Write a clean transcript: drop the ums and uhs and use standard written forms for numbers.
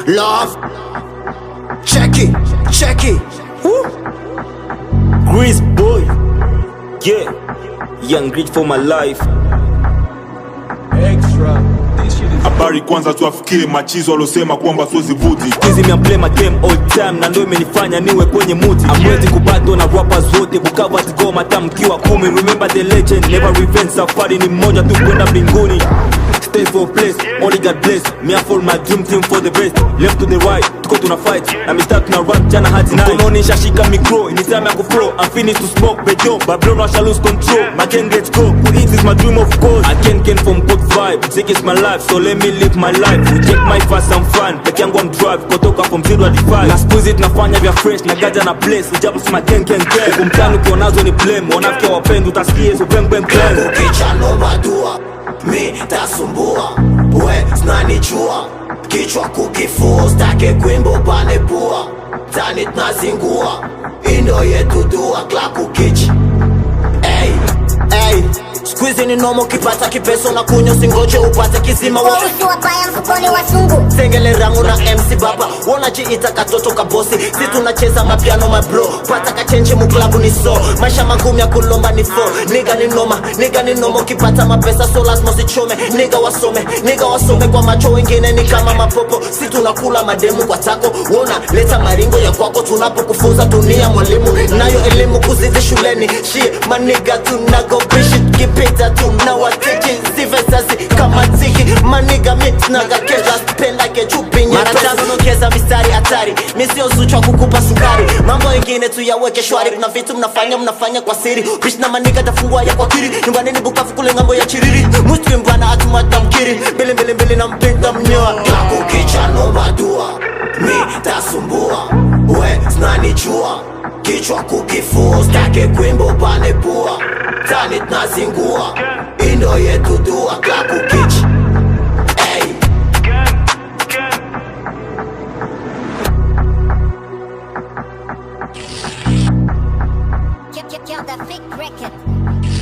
love. Check it. Woo. Grease boy, yeah, young rich for my life. Extra. Habari kwanza tuafikie machizo alosema kwamba sozi vuti. Kizi me play my game all time na ndo imenifanya niwe kwenye mood. I'm ready kubattle na rappers wote Bukavu at Goma tamkiwa 10. Remember the legend, never revenge. Safari ni moja tu kwenda mbinguni. Stay for place, only God bless. Me I follow my dream team for the best. Left to the right, tuko tuna fight. Na mistake tuna rap jana hadi night. Mkononi shashika micro, ni time ya kuflow. I'm finished to smoke bejo, but bro I shall lose control. My gang gets go, who eat is my dream of course. I can't from good vibe, music is my life, so let me live my life. We take my fast and fun, peke yangu I'm drive. Kutoka from 0 hadi 5. Na squeeze it nafanya vya fresh, na gaja na place. Ujabu sima gang. Kumtano kionazo ni blame, wanafiki wapendu, utasikie so bang bang bang. Ukicha no madua, mi tasumbua. We snanichua, kichwa kukifua. Stake kwimbo pane pua, tani tunazingua. Indo yetu dua, klaku kichi. Ey, squeeze ni nomo kipata kipeso na kunyo singoje upate kizima wa Usi wabaya mfukoni wa sungu. Sengele rangu na MC baba, wanajiita katoto kabosi. Si tunacheza mapiano mabro, pata kachenche muklabu ni so. Maisha magumu ya kulomba ni fo. Nigga ni nomo kipata mapesa so lazima usichome. Nigga wasome kwa macho wengine ni kama mapopo. Si tunakula mademu kwa tako, wona leta maringo ya kwako. Tunapokufunza dunia mwalimu, nayo elimu kuzidi shuleni. Shie maniga tunago bishi kipita tunawatiki. Zivezazi kama tiki, maniga mix naga keza penda ke chupi nye mara tano nokeza mistari hatari. Misio suchwa kukupa sukari, mambo ingine tu yaweke shwari. Kuna vitu mnafanya kwa siri. Bish na maniga tafungua ya kwa kiri. Nyumbani ni Bukavu kule ngambo ya Chiriri. Muslim bana atumata mkiri. Mbili na mpinta mnyoa. Klaku kicha no madua, mi tasumbua. We snanichua, kichwa kukifua. Stake kwimbo pane pua, tani tunazingua. Indo yetu dua, klaku kichi. Kill the fake record.